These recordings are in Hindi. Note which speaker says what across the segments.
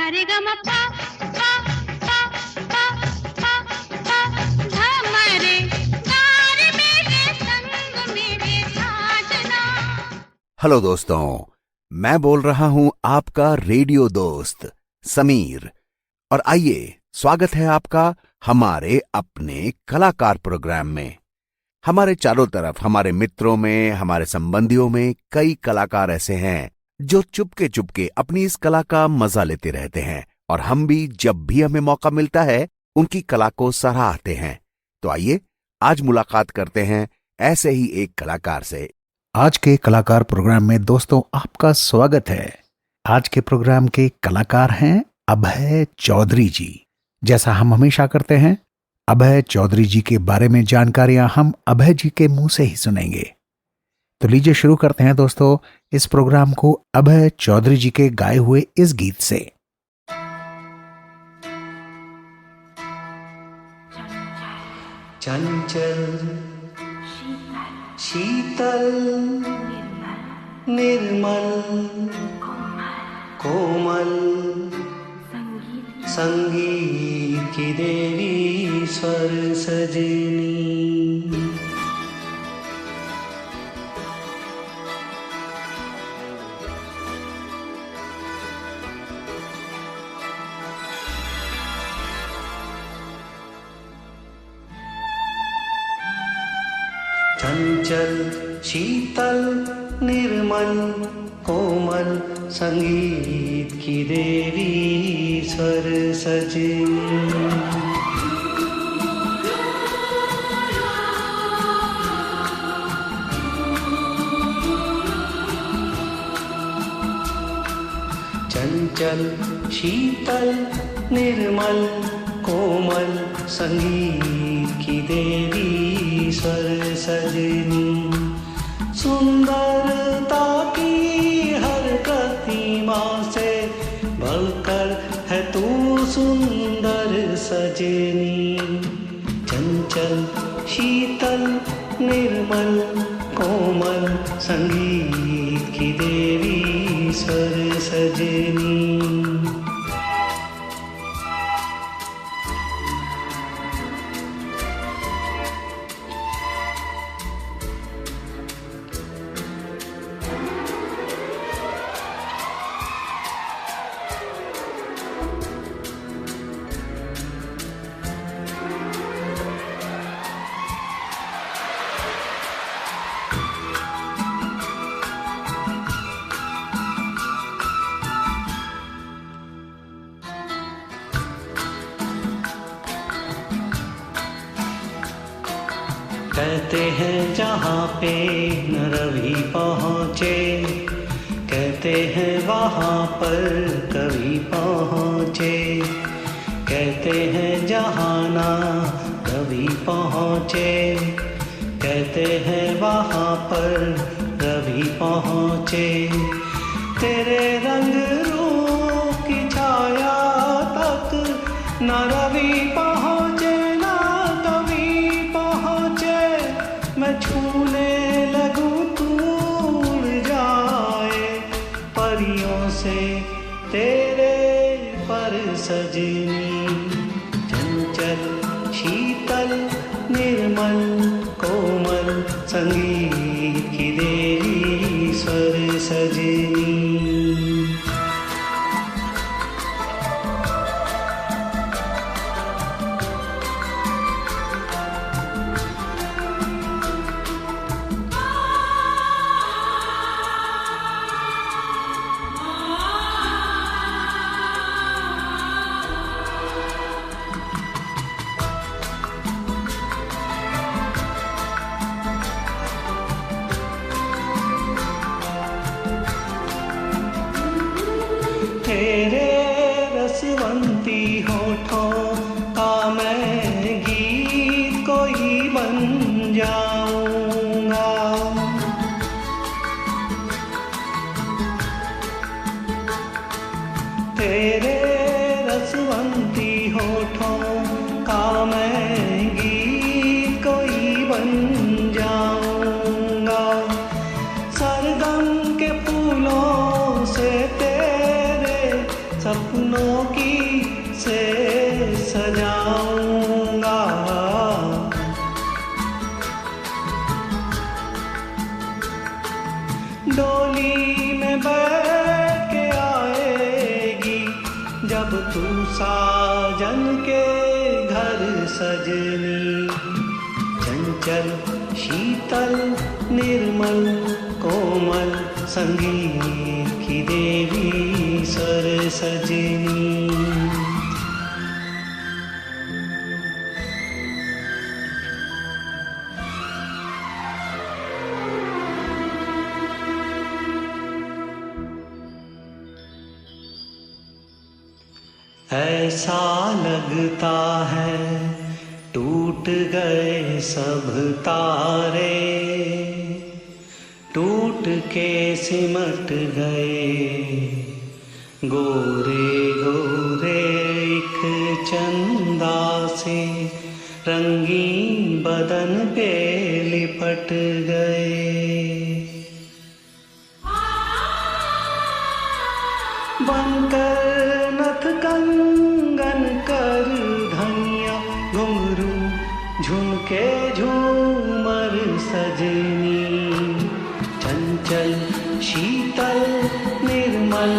Speaker 1: रे ग म पा पा पा पा पा पा ध म रे गा रे मेरे संग मेरे साजना।
Speaker 2: हेलो दोस्तों, मैं बोल रहा हूं आपका रेडियो दोस्त समीर। और आइए, स्वागत है आपका हमारे अपने कलाकार प्रोग्राम में। हमारे चारों तरफ, हमारे मित्रों में, हमारे संबंधियों में कई कलाकार ऐसे हैं जो चुपके चुपके अपनी इस कला का मजा लेते रहते हैं, और हम भी जब भी हमें मौका मिलता है उनकी कला को सराहते हैं। तो आइए आज मुलाकात करते हैं ऐसे ही एक कलाकार से। आज के कलाकार प्रोग्राम में दोस्तों आपका स्वागत है। आज के प्रोग्राम के कलाकार हैं अभय चौधरी जी। जैसा हम हमेशा करते हैं, अभय चौधरी जी के बारे में जानकारियां हम अभय जी के मुंह से ही सुनेंगे। तो लीजिए शुरू करते हैं दोस्तों इस प्रोग्राम को अभय चौधरी जी के गाए हुए इस गीत से।
Speaker 3: चंचल शीतल निर्मल कोमल संगीत की देवी स्वर सजनी। चंचल शीतल निर्मल कोमल संगीत की देवी स्वर सजनी। चंचल शीतल निर्मल कोमल संगीत की देवी स्वर सजनी। सुंदरता की हर प्रतिमा से बढ़कर है तू सुंदर सजनी। चंचल शीतल निर्मल कोमल संगीत की देवी स्वर सजनी। कहते हैं जहाँ पे न रवि पहुँचे, कहते हैं वहाँ पर कवि पहुँचे। कहते हैं जहाँ ना रवि पहुँचे, कहते हैं वहाँ पर रवि पहुँचे। तेरे रंग रूप की छाया तक न रवि पहुँचे ना कवि पहुँचे। मैं छूने लगूं तू उड़ जाए परियों से तेरे पर सजनी। चंचल शीतल निर्मल कोमल संगीत की देवी स्वर सजनी। तेरे रसवंती होठों का मैं गीत कोई बन जाऊंगा। तेरे रसवंती होठों का मैं गीत कोई बन जाऊंगा। सरगम के फूलों से तेरे सपनों फूलों की से सजाऊंगा। डोली में बैठ के आएगी जब तू साजन के घर सजनी। चंचल शीतल निर्मल कोमल संगीत की देवी स्वर सजनी। ऐसा लगता है टूट गए सब तारे, टूट के सिमट गए गोरे गोरे एक चंदा से रंगीन बदन पे लिपट गए। बनकर नथ कंगन कर धनिया घुंघरू झुमके झूमर सजनी। चंचल शीतल निर्मल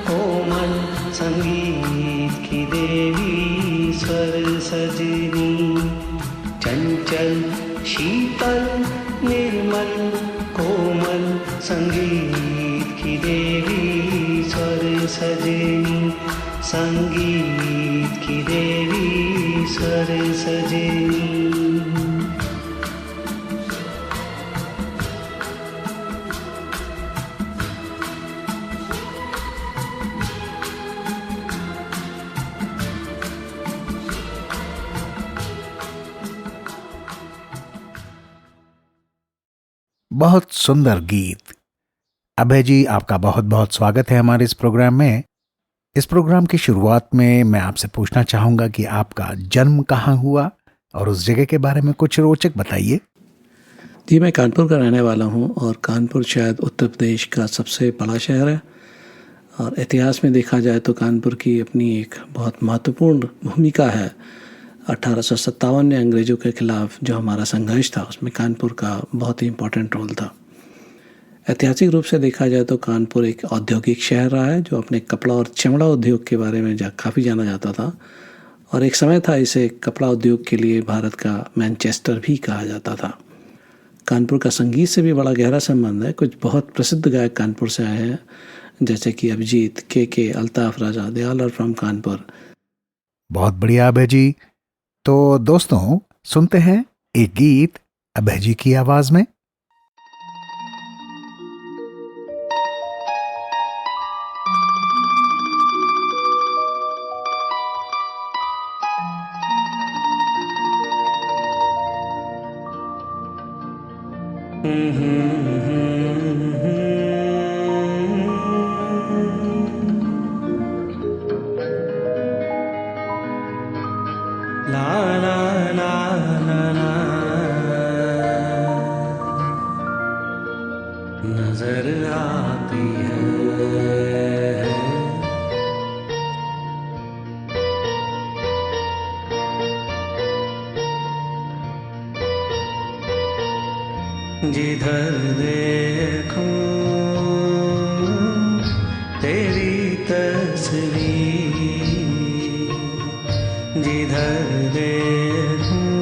Speaker 3: कोमल संगीत की देवी स्वर सजनी। चंचल शीतल निर्मल कोमल संगीत की देवी स्वर सजनी। संगीत की देवी स्वर सजनी।
Speaker 2: बहुत सुंदर गीत। अभय जी, आपका बहुत बहुत स्वागत है हमारे इस प्रोग्राम में। इस प्रोग्राम की शुरुआत में मैं आपसे पूछना चाहूंगा कि आपका जन्म कहाँ हुआ और उस जगह के बारे में कुछ रोचक बताइए।
Speaker 4: जी, मैं कानपुर का रहने वाला हूँ और कानपुर शायद उत्तर प्रदेश का सबसे बड़ा शहर है और इतिहास में देखा जाए तो कानपुर की अपनी एक बहुत महत्वपूर्ण भूमिका है। 1857 में अंग्रेज़ों के खिलाफ जो हमारा संघर्ष था उसमें कानपुर का बहुत ही इम्पोर्टेंट रोल था। ऐतिहासिक रूप से देखा जाए तो कानपुर एक औद्योगिक शहर रहा है जो अपने कपड़ा और चमड़ा उद्योग के बारे में काफ़ी जाना जाता था और एक समय था इसे कपड़ा उद्योग के लिए भारत का मैनचेस्टर भी कहा जाता था। कानपुर का संगीत से भी बड़ा गहरा संबंध है। कुछ बहुत प्रसिद्ध गायक कानपुर से आए हैं जैसे कि अभिजीत, के, Altaf Raja, they all are from Kanpur.
Speaker 2: बहुत बढ़िया अभय जी। तो दोस्तों, सुनते हैं एक गीत अभय जी की आवाज में।
Speaker 3: ला ला ला ला ला नजर आती है जिधर देखूं तेरी तस्वीर, जिधर देखूं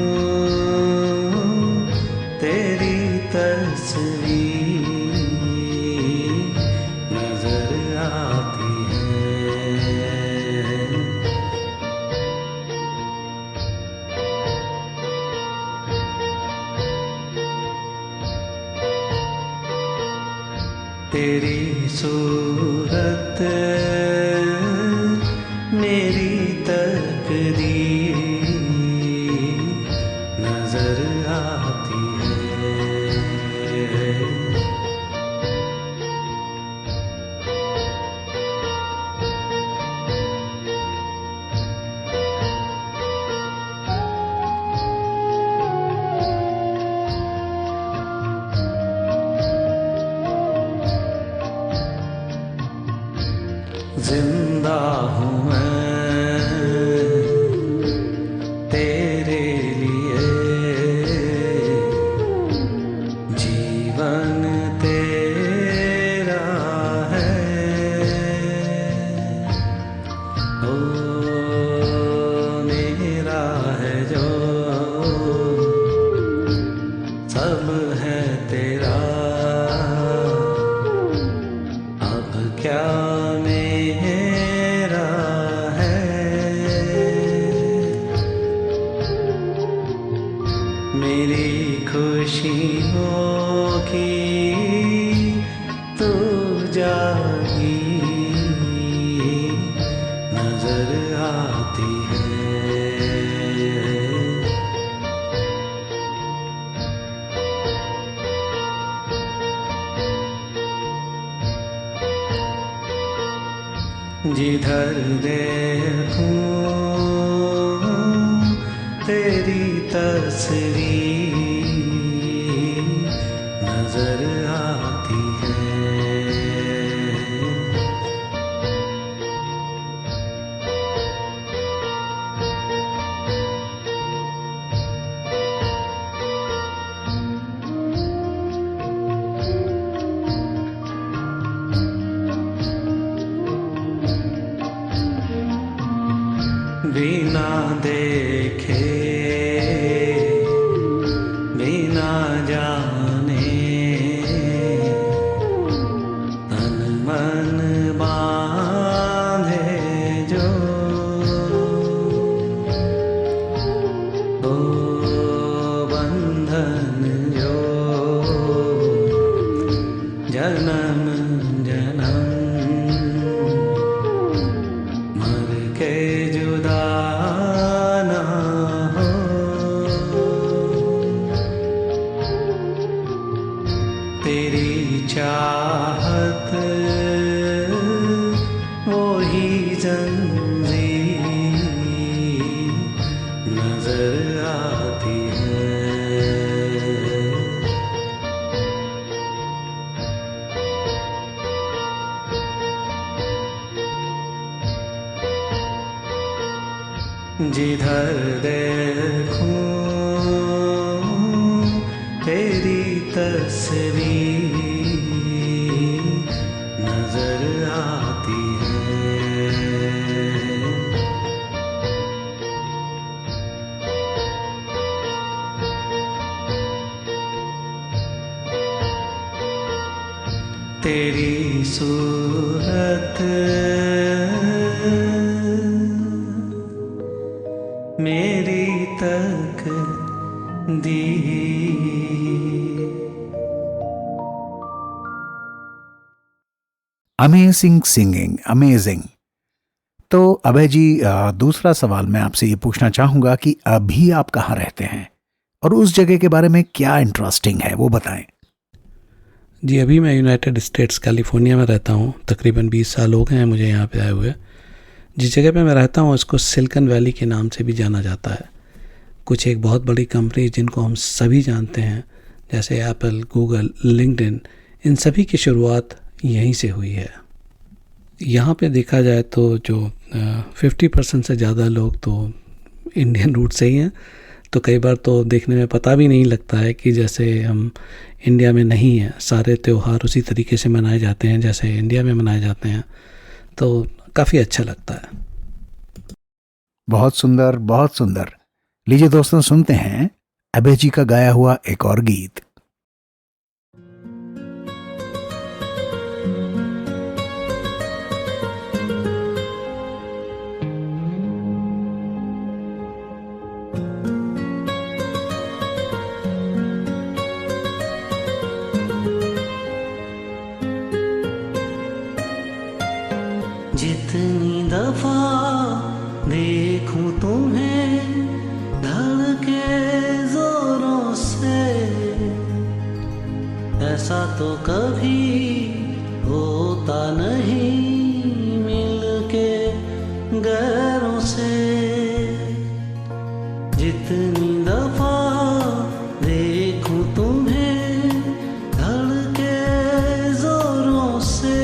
Speaker 3: तेरी तस्वीर नजर आती है। तेरी सूरत मेरी तकदीर नजर आती है। जिंदा हूँ मैं तेरे लिए, जीवन तेरा है। ओ मेरा है जो सब है तेरा, अब क्या मेरा है। मेरी खुशियों की तू जागी नजर आती है। जिधर देखूं तेरी तस्वीर नजर आती है। बिना देखे बिना जाने तन मन बांधे जो, ओ बंधन जो जन्म जन्म मर के जुदा ना हो। तेरी चाहत वो ही जंजीर नजर आती है। जिधर देखूं तेरी तस्वीर नजर आती है। तेरी सूरत मेरी तकदीर।
Speaker 2: Amazing singing, amazing. तो अभय जी, दूसरा सवाल मैं आपसे ये पूछना चाहूंगा कि अभी आप कहाँ रहते हैं और उस जगह के बारे में क्या इंटरेस्टिंग है वो बताएं।
Speaker 4: जी, अभी मैं यूनाइटेड स्टेट्स कैलिफोर्निया में रहता हूँ। तकरीबन 20 साल हो गए हैं मुझे यहाँ पे आए हुए। जिस जगह पे मैं रहता हूँ उसको सिलिकॉन वैली के नाम से भी जाना जाता है। कुछ एक बहुत बड़ी कंपनी जिनको हम सभी जानते हैं जैसे एप्पल, गूगल, लिंक्डइन, इन सभी की शुरुआत यहीं से हुई है। यहाँ पे देखा जाए तो जो 50% से ज़्यादा लोग तो इंडियन रूट से ही हैं। तो कई बार तो देखने में पता भी नहीं लगता है कि जैसे हम इंडिया में नहीं हैं। सारे त्यौहार उसी तरीके से मनाए जाते हैं जैसे इंडिया में मनाए जाते हैं। तो काफ़ी अच्छा लगता है।
Speaker 2: बहुत सुंदर, बहुत सुंदर। लीजिए दोस्तों, सुनते हैं अभय जी का गाया हुआ एक और गीत।
Speaker 3: जितनी दफा देखूं तुम्हें धड़के जोरों से, ऐसा तो कभी होता नहीं मिलके गैरों से। जितनी दफा देखूं तुम्हें धड़के जोरों से,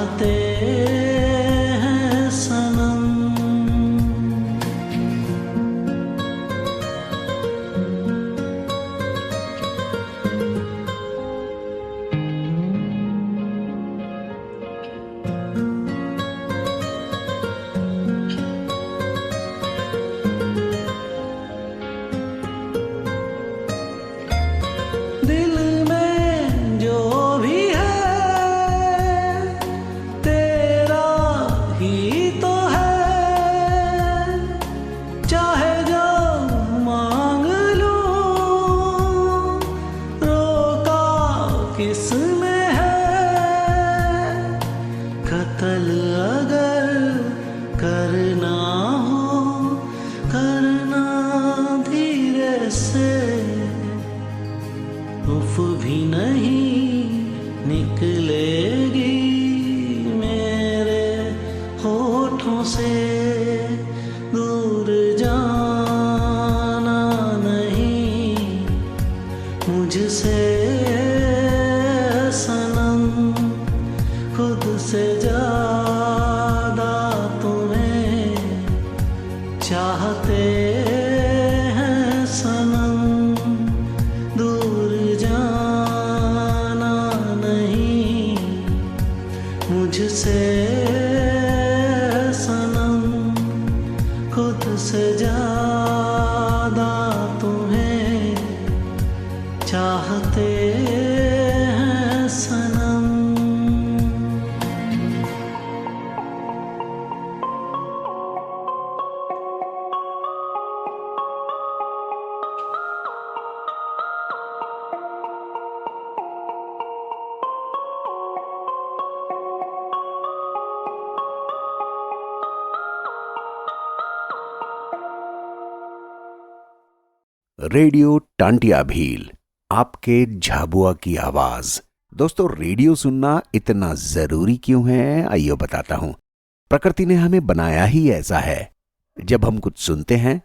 Speaker 3: चाहते हैं सनम। दिल में जो भी है तेरा ही तो है, चाहे जो मांग लूं रोका किस में है। कत्ल अगर करना हो करना धीरे से, उफ भी नहीं निकलेगी मेरे होठों से। दूर जाना नहीं मुझसे सनम, खुद से ज्यादा तुम्हें चाहते हैं सनम। दूर जाना नहीं मुझसे सनम, खुद से ज्यादा तुम्हें चाहते हैं सनम।
Speaker 2: रेडियो टांटिया भील, आपके झाबुआ की आवाज। दोस्तों, रेडियो सुनना इतना जरूरी क्यों है, आइए बताता हूं। प्रकृति ने हमें बनाया ही ऐसा है। जब हम कुछ सुनते हैं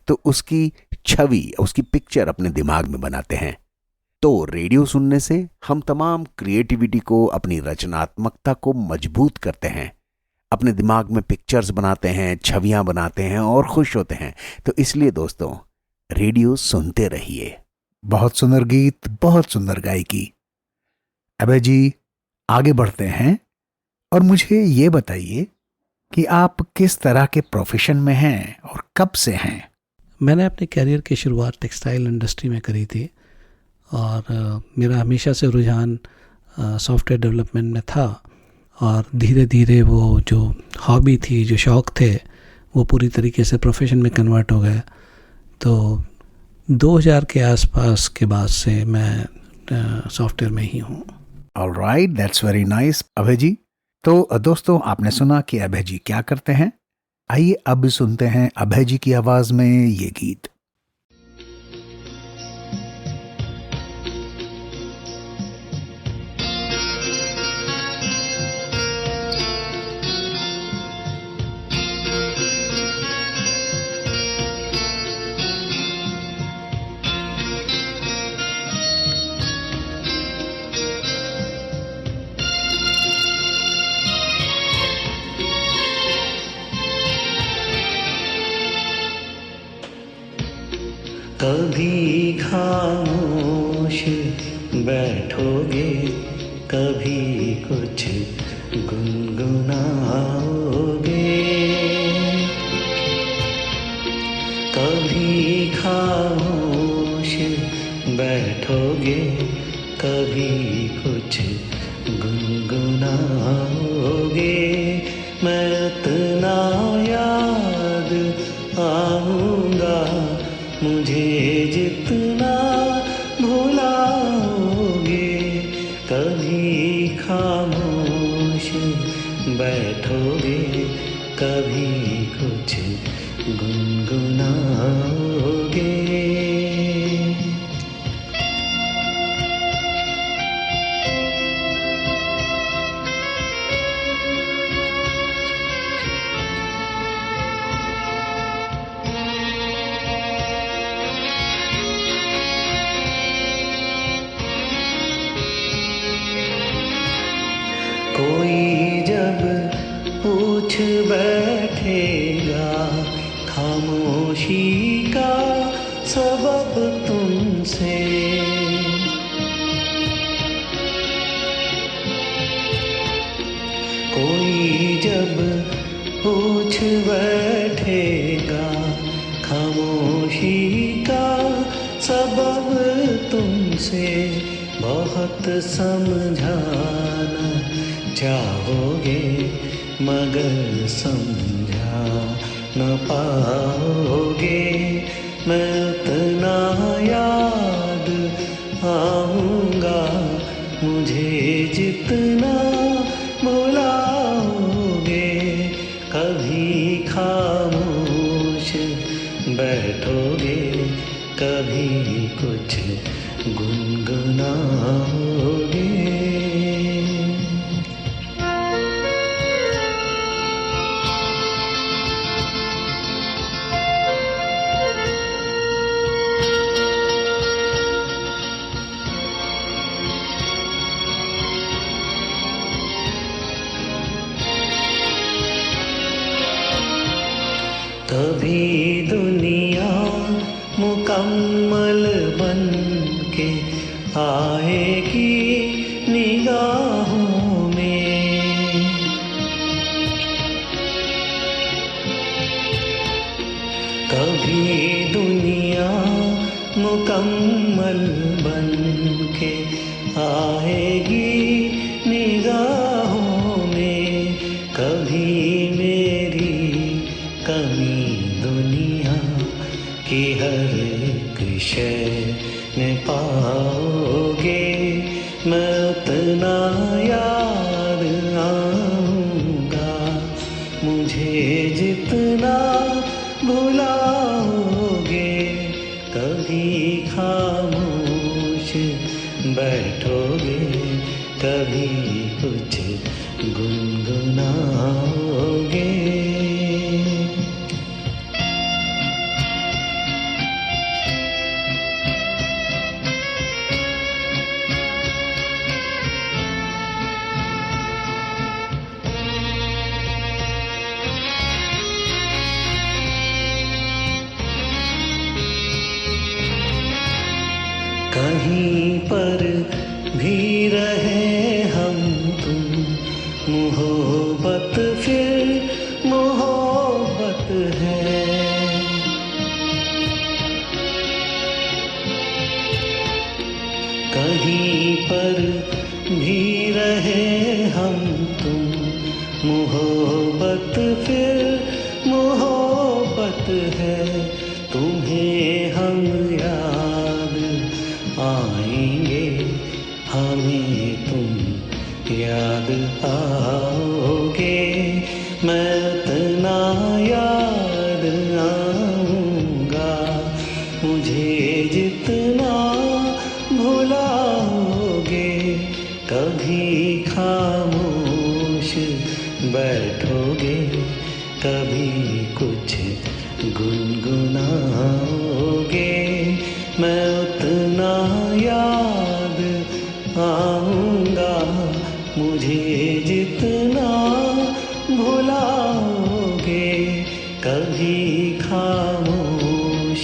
Speaker 2: तो उसकी छवि, उसकी पिक्चर अपने दिमाग में बनाते हैं। तो रेडियो सुनने से हम तमाम क्रिएटिविटी को, अपनी रचनात्मकता को मजबूत करते हैं, अपने दिमाग में पिक्चर्स बनाते हैं, छवियां बनाते हैं और खुश होते हैं। तो इसलिए दोस्तों, रेडियो सुनते रहिए।
Speaker 5: बहुत सुंदर गीत, बहुत सुंदर गायकी। अभय जी, आगे बढ़ते हैं और मुझे ये बताइए कि आप किस तरह के प्रोफेशन में हैं और कब से हैं?
Speaker 4: मैंने अपने करियर की शुरुआत टेक्सटाइल इंडस्ट्री में करी थी और मेरा हमेशा से रुझान सॉफ्टवेयर डेवलपमेंट में था। और धीरे धीरे वो जो हॉबी थी, जो शौक़ थे, वो पूरी तरीके से प्रोफेशन में कन्वर्ट हो गए। तो 2000 के आसपास के बाद से मैं सॉफ्टवेयर में ही हूँ।
Speaker 5: ऑलराइट, दैट्स वेरी नाइस अभय जी। तो दोस्तों, आपने सुना कि अभय जी क्या करते हैं। आइए अब सुनते हैं अभय जी की आवाज में ये गीत।
Speaker 3: कभी खामोश बैठोगे, कभी कुछ गुनगुनाओगे। कभी खामोश बैठोगे, कभी कुछ गुनगुनाओगे। मैं इतना याद आऊंगा, मुझे जितना भुलाओगे। कभी खामोश बैठोगे, कभी कुछ गुनगुनाओगे। कोई पूछ बैठेगा खामोशी का सबब तुमसे। कोई जब पूछ बैठेगा खामोशी का सबब तुमसे, बहुत समझाना चाहोगे मगर समझा न पाओगे। मैं उतना याद आऊँगा मुझे जितना बुलाओगे। कभी खामोश बैठोगे, कभी कुछ गुनगुनाओगे। कभी दुनिया मुकम्मल बन के आएगी निगाहों में। कभी दुनिया मुकम्मल बन के आएगी निगाहों में। कभी मेरी कमी दुनिया की हर एक शय में पाओगे। मैं उतना याद आऊँगा मुझे जितना भुलाओगे। कभी खामोश बैठोगे, कभी कुछ गुनगुनाओगे। कहीं पर भी रहे हम तुम, मोहब्बत फिर मोहब्बत है। कहीं पर भी रहे हम तुम, मोहब्बत फिर मोहब्बत है। तुम्हें हम याद आएंगे, हमें तुम याद आओगे। मैं उतना याद आऊँगा मुझे जितना भुलाओगे। कभी खामोश बैठोगे, कभी कुछ गुनगुनाओगे। मैं उतना याद आऊँगा मुझे जितना भुलाओगे। कभी खामोश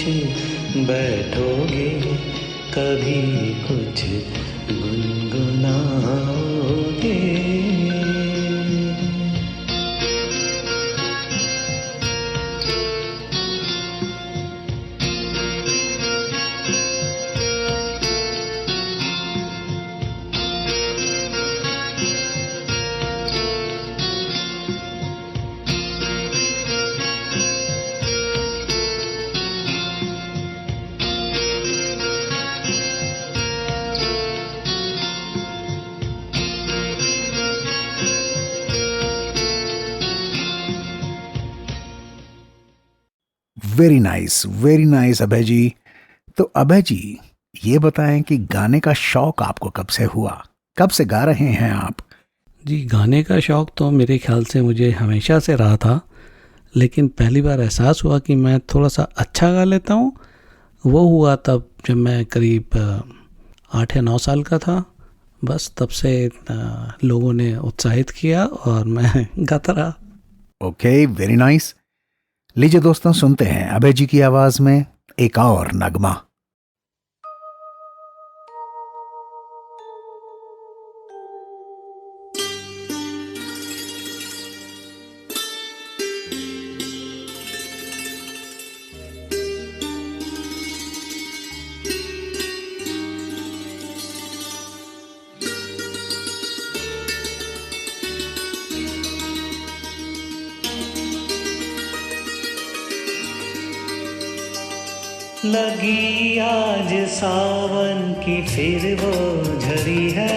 Speaker 3: बैठोगे, कभी कुछ गुनगुनाओगे।
Speaker 5: वेरी नाइस अभय जी। तो अभय जी, ये बताएं कि गाने का शौक आपको कब से हुआ, कब से गा रहे हैं आप?
Speaker 4: जी, गाने का शौक़ तो मेरे ख्याल से मुझे हमेशा से रहा था, लेकिन पहली बार एहसास हुआ कि मैं थोड़ा सा अच्छा गा लेता हूँ, वो हुआ तब जब मैं करीब 8 या 9 साल का था। बस तब से लोगों ने उत्साहित किया और मैं गाता रहा।
Speaker 5: Okay, very nice. लीजिए दोस्तों, सुनते हैं अभय जी की आवाज में एक और नगमा।
Speaker 3: लगी आज सावन की फिर वो झड़ी है,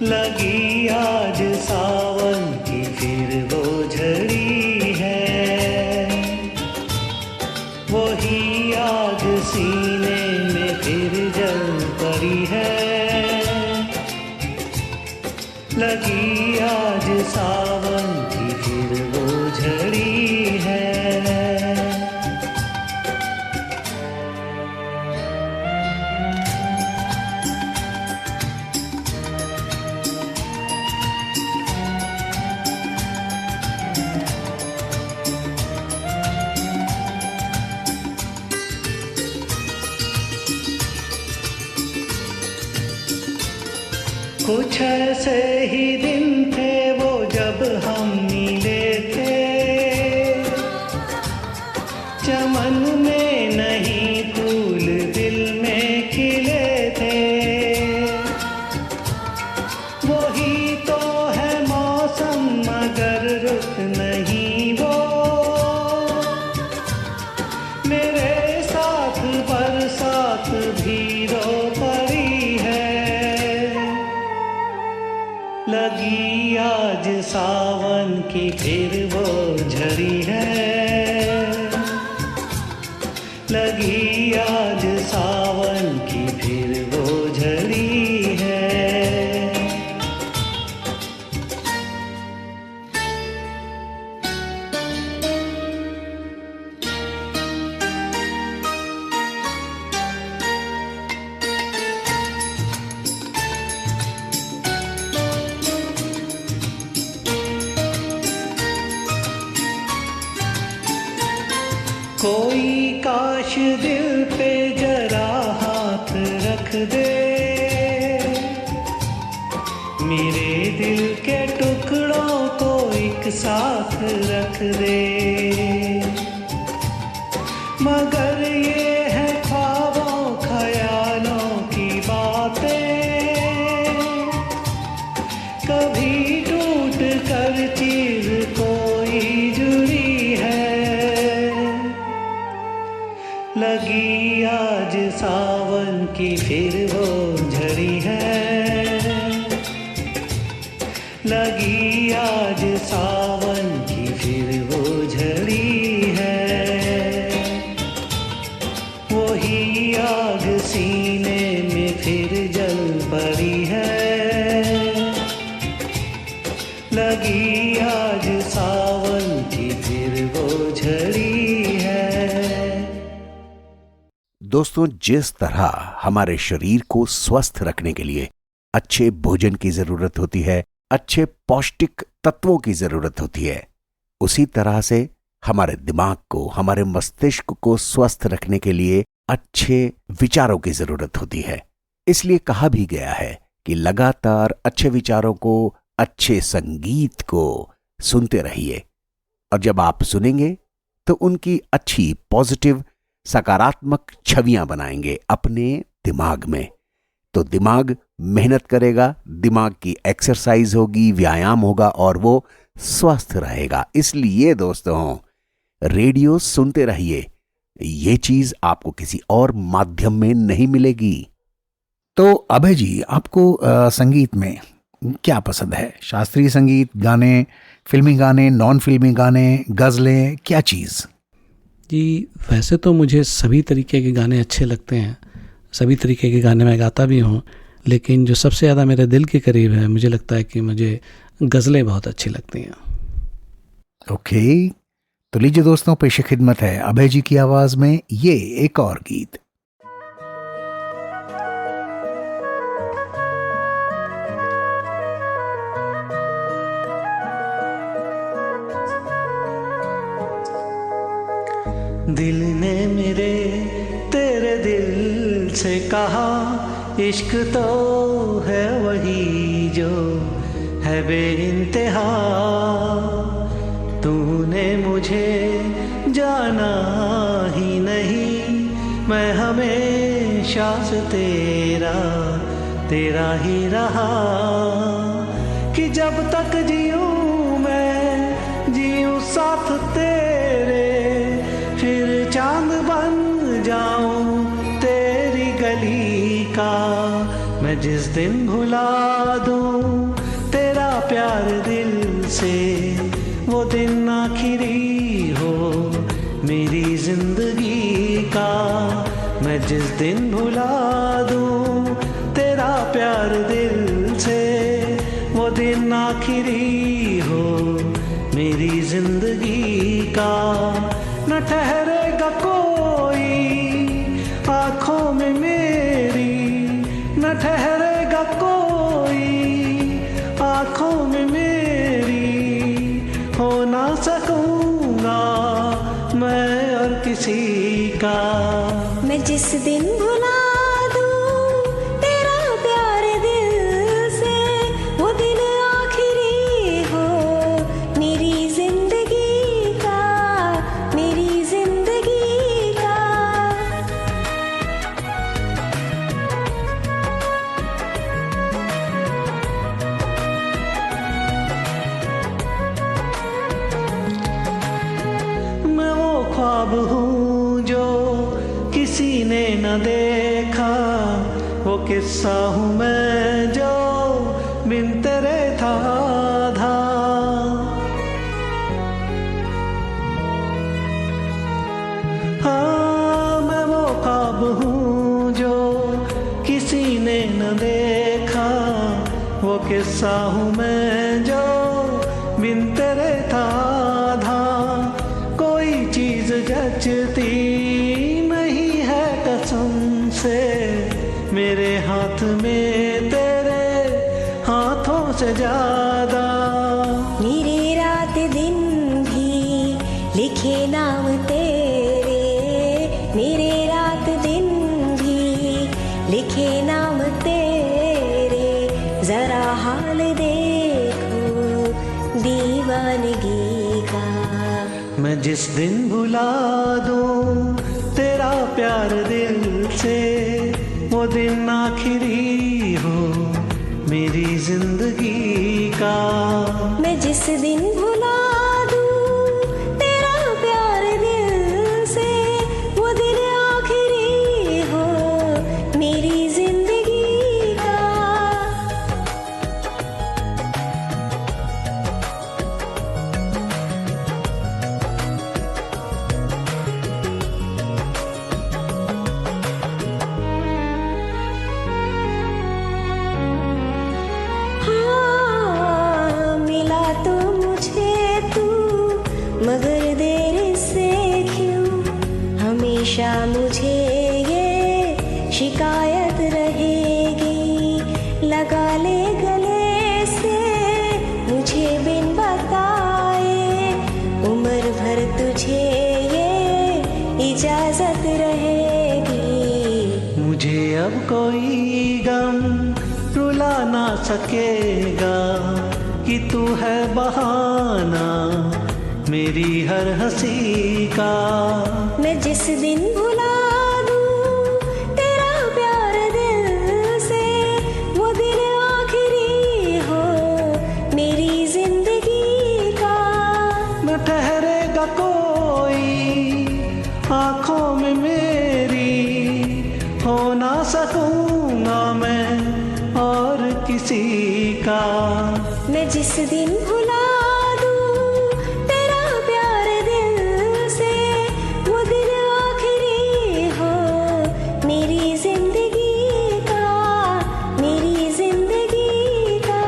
Speaker 3: लगी आज सावन की फिर वो झड़ी है, वही आग सीने में फिर जल पड़ी है, लगी आज सावन की फिर वो झड़ी है। कुछ ऐसे ही दिन थे वो जब हम मिले थे, चमन में नहीं फूल दिल में खिले थे, वही तो है मौसम मगर रुत नहीं वो, मेरे साथ बरसात भी रो पड़ी है, लगी आज सावन की फिर वो झड़ी है, लगी आज सावन की फिर वो झड़ी है। कोई काश दिल पे जरा हाथ रख दे, मेरे दिल के टुकड़ों को एक साथ रख दे, मगर ये है ख्वाबों ख्यालों की बातें, कभी टूट कर चीज कोई जुड़ी है, लगी आज सावन की फिर वो झड़ी है, लगी आज सावन की फिर वो झड़ी है, वही आग सीने में फिर जल पड़ी है, लगी आज सावन की फिर वो झड़ी है।
Speaker 2: दोस्तों, जिस तरह हमारे शरीर को स्वस्थ रखने के लिए अच्छे भोजन की जरूरत होती है, अच्छे पौष्टिक तत्वों की जरूरत होती है, उसी तरह से हमारे दिमाग को, हमारे मस्तिष्क को स्वस्थ रखने के लिए अच्छे विचारों की जरूरत होती है। इसलिए कहा भी गया है कि लगातार अच्छे विचारों को, अच्छे संगीत को सुनते रहिए, और जब आप सुनेंगे तो उनकी अच्छी पॉजिटिव सकारात्मक छवियां बनाएंगे अपने दिमाग में, तो दिमाग मेहनत करेगा, दिमाग की एक्सरसाइज होगी, व्यायाम होगा और वो स्वस्थ रहेगा। इसलिए दोस्तों, रेडियो सुनते रहिए, ये चीज आपको किसी और माध्यम में नहीं मिलेगी।
Speaker 5: तो अभय जी, आपको संगीत में क्या पसंद है? शास्त्रीय संगीत, गाने, फिल्मी गाने, नॉन फिल्मी गाने, गजलें, क्या चीज़?
Speaker 4: जी, वैसे तो मुझे सभी तरीके के गाने अच्छे लगते हैं, सभी तरीके के गाने मैं गाता भी हूँ, लेकिन जो सबसे ज़्यादा मेरे दिल के करीब है, मुझे लगता है कि मुझे गज़लें बहुत अच्छी लगती हैं।
Speaker 5: ओके, तो लीजिए दोस्तों, पेश खिदमत है अभय जी की आवाज़ में ये एक और गीत।
Speaker 3: दिल ने मेरे तेरे दिल से कहा इश्क तो है वही जो है बेइंतहा। तूने मुझे जाना ही नहीं, मैं हमेशा से तेरा तेरा ही रहा। कि जब तक जीऊँ मैं जीऊँ साथ तेरे, फिर चांद बन जाऊं तेरी गली का। मैं जिस दिन भुला दूं तेरा प्यार दिल से, वो दिन आखिरी हो मेरी जिंदगी का। मैं जिस दिन भुला दूं तेरा प्यार दिल से, वो दिन आखिरी हो मेरी जिंदगी का। न ठहरेगा कोई आँखों में मेरी, न ठहरेगा कोई आँखों में मेरी। हो ना सकूंगा मैं और किसी का।
Speaker 1: मैं जिस दिन भुला दूं तेरा प्यार दिल से, वो दिन आखिरी हो मेरी जिंदगी का, मेरी जिंदगी का।
Speaker 3: मैं वो ख्वाब हूँ जो किसी ने न देखा, वो किस्सा हूँ मैं जो बिन तेरे था आधा। हाँ मैं वो ख्वाब हूँ जो किसी ने न देखा, वो किस्सा हूँ मैं जो बिन तेरे था आधा। कोई चीज जचती नहीं है कसम से मेरे हाथ में तेरे हाथों से ज्यादा।
Speaker 1: मेरे रात दिन भी लिखे नाम तेरे, मेरे रात दिन भी लिखे नाम तेरे। जरा हाल देखो दीवानगी का।
Speaker 3: मैं जिस दिन भुला दूं तेरा प्यार दिल से, वो दिन आखिरी हो मेरी जिंदगी का।
Speaker 1: मैं जिस दिन भुला दूं तेरा प्यार दिल से, वो दिन आखिरी हो मेरी जिंदगी का। हाँ, मिला तो मुझे तू, मगर देर से क्यों हमेशा मुझे ये शिकायत रहेगी। लगा ले गले से मुझे बिन बताए, उम्र भर तुझे ये इजाजत रहेगी।
Speaker 3: मुझे अब कोई गम रुला ना सकेगा, कि तू है बहाना मेरी हर हंसी का।
Speaker 1: मैं जिस दिन भुला दूं तेरा प्यार दिल से, वो दिन आखिरी हो मेरी जिंदगी का।
Speaker 3: न ठहरेगा कोई आँखों में मेरी, हो ना सकूंगा मैं और किसी का।
Speaker 1: मैं जिस दिन भुला दूं तेरा प्यार दिल से, वो दिन आखिरी हो मेरी जिंदगी का, मेरी जिंदगी का।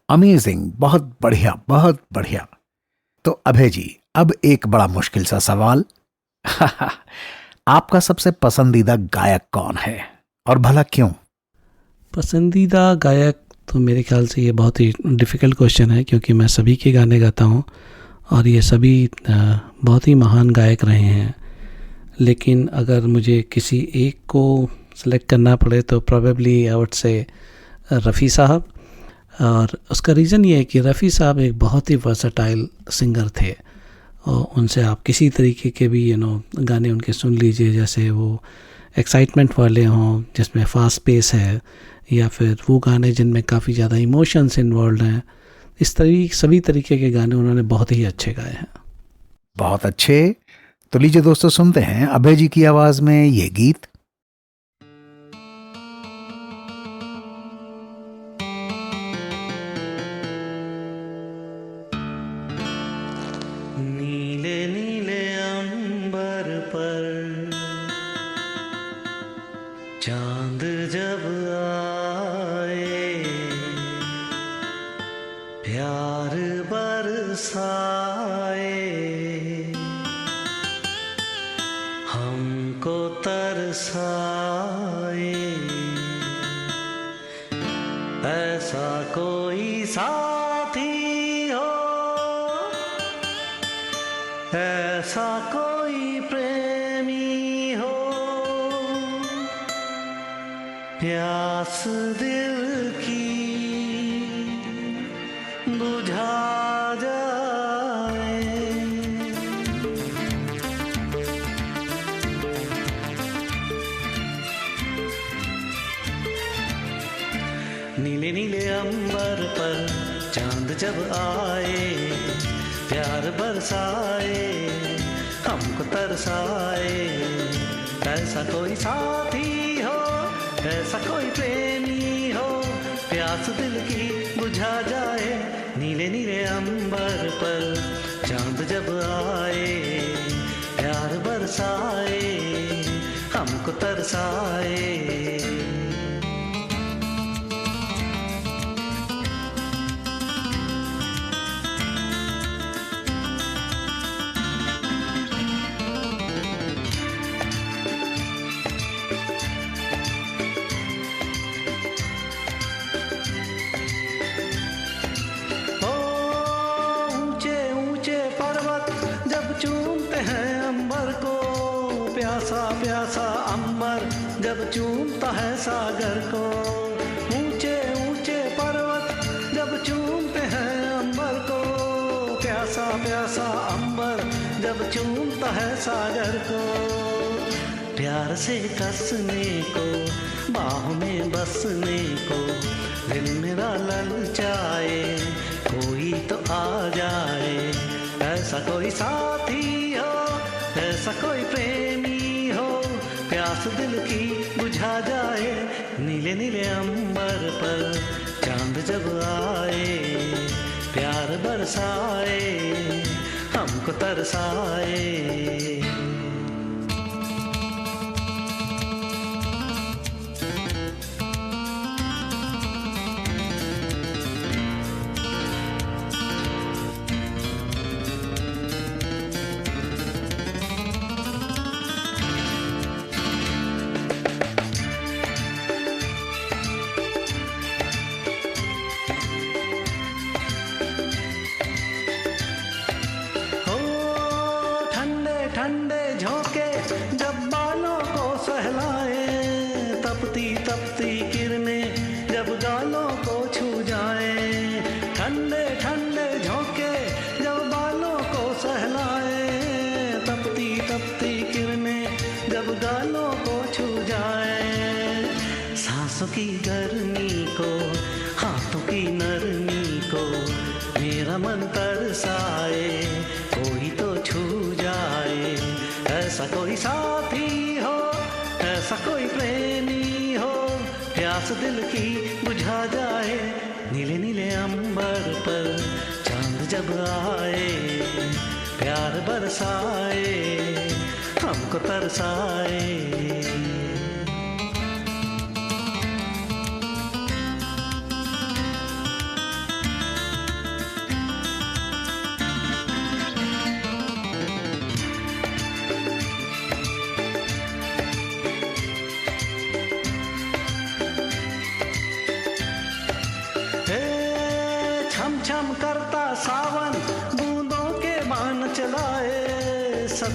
Speaker 5: अमेजिंग, बहुत बढ़िया, बहुत बढ़िया। तो अभय जी, अब एक बड़ा मुश्किल सा सवाल। आपका सबसे पसंदीदा गायक कौन है और भला क्यों?
Speaker 4: पसंदीदा गायक तो मेरे ख्याल से ये बहुत ही डिफ़िकल्ट क्वेश्चन है, क्योंकि मैं सभी के गाने गाता हूँ और ये सभी बहुत ही महान गायक रहे हैं। लेकिन अगर मुझे किसी एक को सेलेक्ट करना पड़े तो probably I would say Rafi साहब। और उसका रीज़न ये है कि रफ़ी साहब एक बहुत ही वर्सटाइल सिंगर थे और उनसे आप किसी तरीके के भी गाने उनके सुन लीजिए, जैसे वो एक्साइटमेंट वाले हों जिसमें फास्ट पेस है, या फिर वो गाने जिनमें काफ़ी ज़्यादा इमोशंस इन्वॉल्व हैं, इस सभी तरीके के गाने उन्होंने बहुत ही अच्छे गाए हैं।
Speaker 5: बहुत अच्छे। तो लीजिए दोस्तों, सुनते हैं अभय जी की आवाज में ये गीत।
Speaker 3: नीले नीले अंबर पर चांद जब आए, प्यार बरसाए, हमको तरसाए, ऐसा कोई साथी हो, ऐसा कोई प्रेमी हो, प्यास दिल की बुझा जाए। नीले नीले अंबर पर चांद जब आए, प्यार बरसाए, हमको तरसाए, ऐसा कोई साथी हो, ऐसा कोई प्रेमी हो, प्यास दिल की बुझा जाए। नीले नीले अंबर पर चांद जब आए, प्यार बरसाए, हमको तरसाए। प्यासा अंबर जब चूमता है सागर को, ऊंचे ऊंचे पर्वत जब चूमते हैं अंबर को, प्यासा प्यासा अंबर जब चूमता है सागर को। प्यार से कसने को, बाहों में बसने को, दिल मेरा ललचाए, कोई तो आ जाए, ऐसा कोई साथी हो, ऐसा कोई प्रेमी हो, प्यास दिल की बुझा जाए। नीले नीले अंबर पर चांद जब आए, प्यार बरसाए, हमको तरसाए। ठंडे झोंके जब बालों को सहलाए, तपती तपती किरणें जब गालों को छू जाए, ठंडे ठंडे झोंके जब बालों को सहलाए, तपती तपती किरणें जब गालों को छू जाए, सांसों की गर्मी को, हाथों की नरमी को, मेरा मन तरसाए, कोई तो छू जाए, ऐसा कोई साथी हो, ऐसा कोई प्रेमी हो, प्यास दिल की बुझा जाए। नीले नीले अंबर पर चांद जब आए, प्यार बरसाए, हमको तरसाए। छम छम करता सावन बूंदों के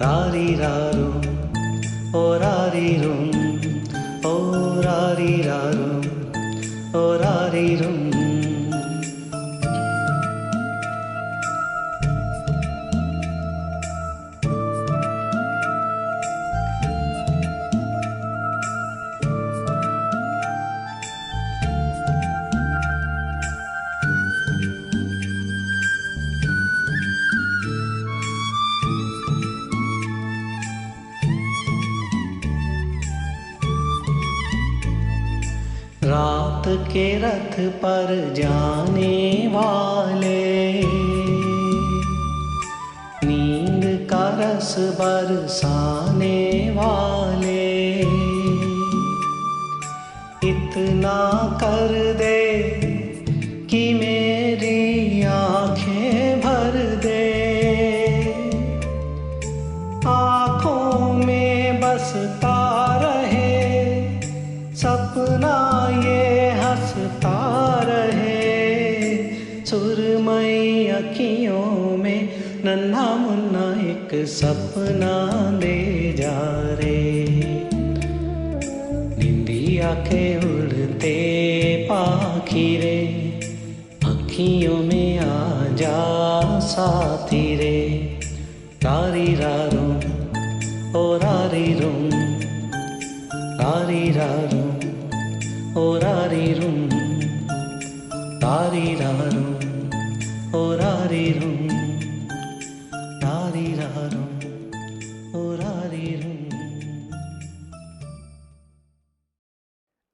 Speaker 3: रारी रारो ओ रारी रुम, ओ रारी रारो ओ रारी रुम। रात के रथ पर जाने वाले, नींद का रस बरसाने वाले, इतना कर दे कि मेरी आंखें भर दे, आंखों में बसता रहे सपना ये हंसता रहे, सुरमई अखियों में नन्हा मुन्ना एक सपना दे जा रे। निंदिया के उड़ते पाखी रे, अखियों में आ जा साथी रे। रारी रारो ओ रारी रुम, रारी रारो ओ रारी रुम, रारी रारो ओ रारी रुम, रारी रारो ओ रारी रुम।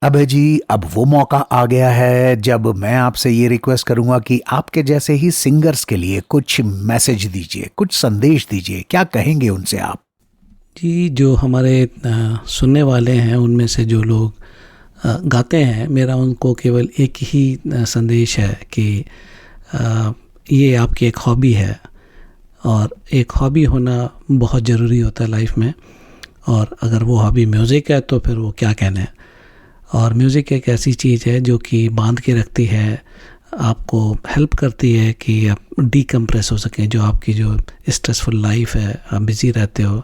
Speaker 5: अबे जी, अब वो मौका आ गया है जब मैं आपसे ये रिक्वेस्ट करूंगा कि आपके जैसे ही सिंगर्स के लिए कुछ मैसेज दीजिए, कुछ संदेश दीजिए। क्या कहेंगे उनसे आप?
Speaker 4: जी, जो हमारे सुनने वाले हैं उनमें से जो लोग गाते हैं, मेरा उनको केवल एक ही संदेश है कि ये आपकी एक हॉबी है, और एक हॉबी होना बहुत ज़रूरी होता है लाइफ में। और अगर वो हॉबी म्यूज़िक है तो फिर वो क्या कहने है। और म्यूज़िक एक ऐसी चीज़ है जो कि बांध के रखती है, आपको हेल्प करती है कि आप डीकम्प्रेस हो सकें। जो आपकी जो स्ट्रेसफुल लाइफ है, आप बिज़ी रहते हो,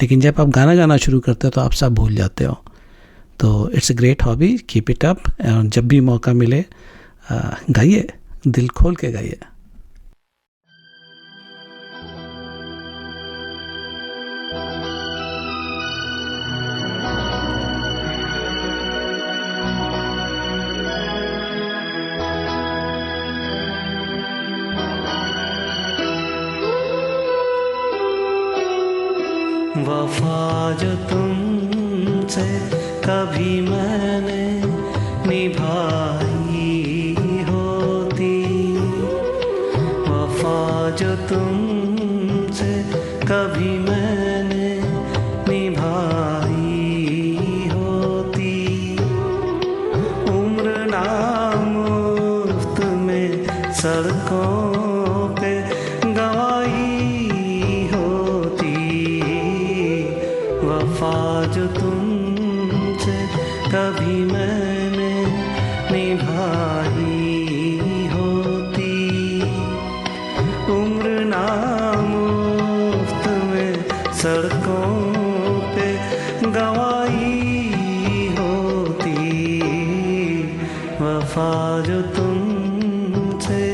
Speaker 4: लेकिन जब आप गाना गाना शुरू करते हो तो आप सब भूल जाते हो। तो it's a great hobby, keep it up. जब भी मौका मिले गाइए, दिल खोल के गाइए।
Speaker 3: वफा जो तुमसे कभी मैंने निभाई होती, वफा जो तुमसे कभी मैंने निभाई होती, उम्र नामुफ्त में सड़कों पे गवाई होती, वफा जो तुमसे कभी मैंने निभाई होती, उम्र नामुफ्त में सड़कों पे गवाई होती, वफा जो तुमसे।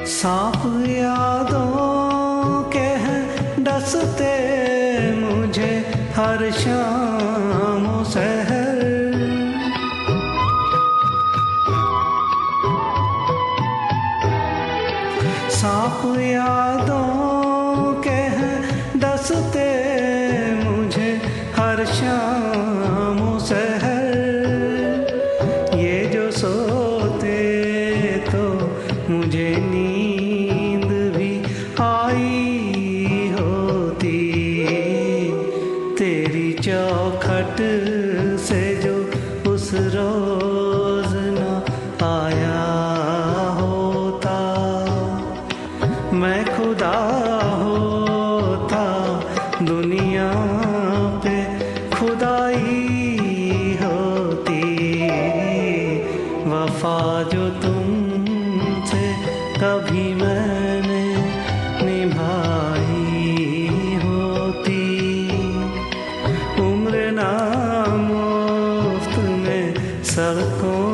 Speaker 3: सांप यादों के हैं डसते मुझे हर शाम ओ सहर, सांप यादों के हैं डसते मुझे हर शाम ओ सहर, ये जो सोते तो मुझे नींद भी आई तेरी चौखट से जो उस रोज न आया होता, मैं खुदा होता दुनिया पे खुदाई होती। वफा जो तुमसे कभी मैंने निभाई होती, उम्र ना मुफ्त में सड़कों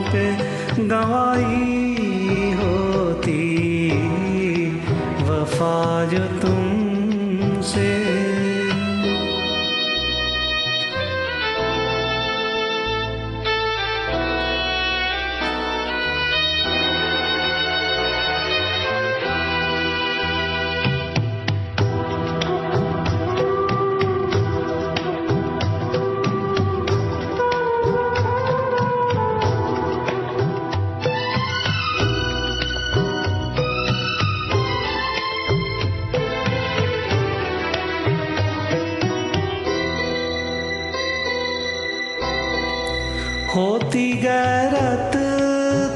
Speaker 3: पे गंवाई होती। वफा जो तुमसे होती गैरत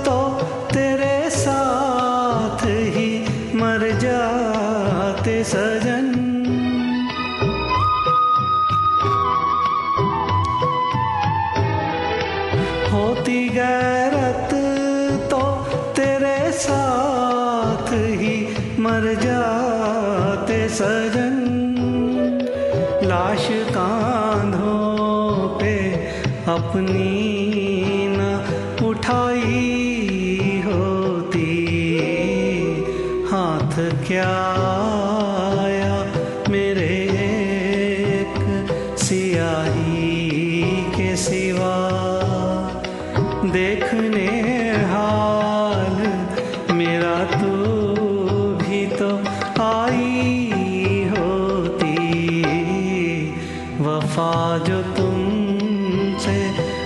Speaker 3: तो तेरे साथ ही मर जाते सजन। होती गैरत तो तेरे साथ ही मर जाते सजन। लाश कांधों पे अपनी न उठाई होती, हाथ क्या आया मेरे एक सियाही के सिवा। देखने हाल मेरा तू भी तो आई होती। वफा जो तुमसे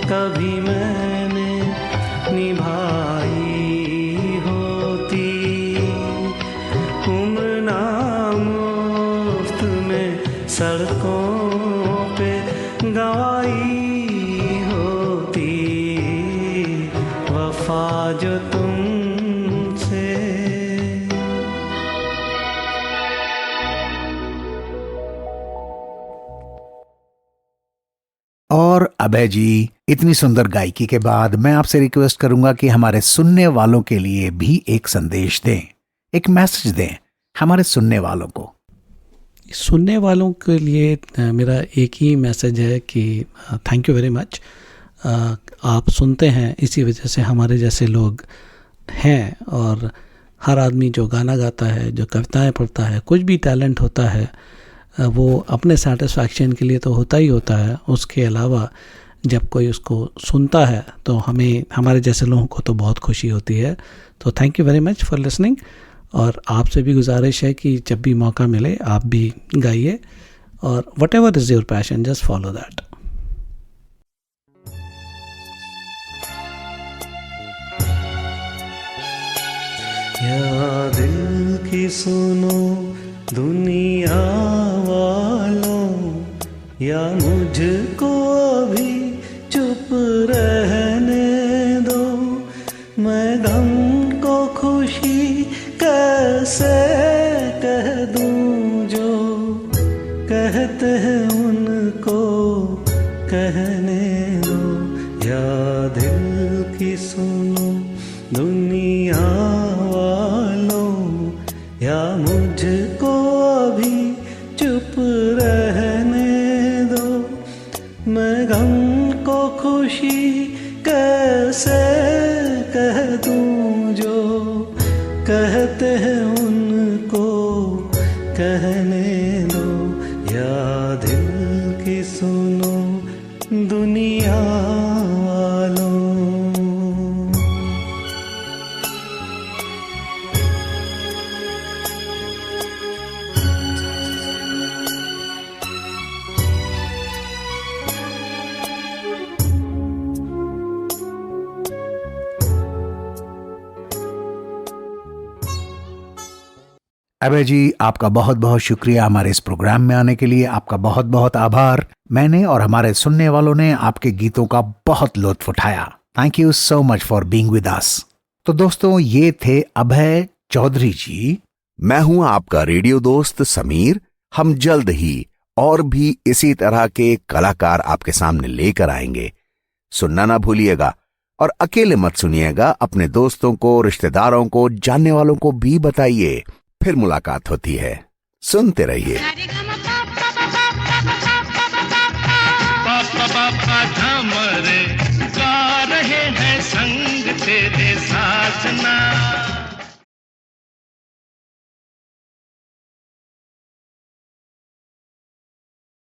Speaker 3: कभी मैंने निभाई होती, उम्र ना मुफ्त में सड़कों पे गंवाई होती। वफा जो तुमसे
Speaker 5: और अभय जी, इतनी सुंदर गायकी के बाद मैं आपसे रिक्वेस्ट करूंगा कि हमारे सुनने वालों के लिए भी एक संदेश दें, एक मैसेज दें हमारे सुनने वालों को।
Speaker 4: सुनने वालों के लिए मेरा एक ही मैसेज है कि थैंक यू वेरी मच। आप सुनते हैं, इसी वजह से हमारे जैसे लोग हैं। और हर आदमी जो गाना गाता है, जो कविताएं पढ़ता है, कुछ भी टैलेंट होता है, वो अपने सेटिस्फैक्शन के लिए तो होता ही होता है। उसके अलावा जब कोई उसको सुनता है तो हमें, हमारे जैसे लोगों को तो बहुत खुशी होती है। तो thank you very much for listening. और आपसे भी गुजारिश है कि जब भी मौका मिले आप भी गाइए, और what ever is your passion, just follow that.
Speaker 3: या दिल की सुनो दुनिया वालों, या मुझको अभी चुप रहने दो। मैं गम को खुशी कैसे कह दूं, जो कहते हैं उनको कहने दो। या दिल की सुनो दुनिया वालों, या मुझको अभी चुप रहने दो। मैं गम को खुशी कैसे कह दूं, जो कहते हैं उनको कहने दो। या दिल की सुनो दुनिया वालों।
Speaker 5: अभय जी, आपका बहुत बहुत शुक्रिया हमारे इस प्रोग्राम में आने के लिए। आपका बहुत बहुत आभार। मैंने और हमारे सुनने वालों ने आपके गीतों का बहुत लुत्फ उठाया। Thank you so much for being with us. तो दोस्तों, ये थे अभय चौधरी जी।
Speaker 2: मैं हूं आपका रेडियो दोस्त समीर। हम जल्द ही और भी इसी तरह के कलाकार आपके सामने लेकर आएंगे। सुनना ना भूलिएगा और अकेले मत सुनिएगा, अपने दोस्तों को, रिश्तेदारों को, जानने वालों को भी बताइए। फिर मुलाकात होती है, सुनते रहिए।
Speaker 3: पापा झमरे गा रहे हैं संग तेरे साथ।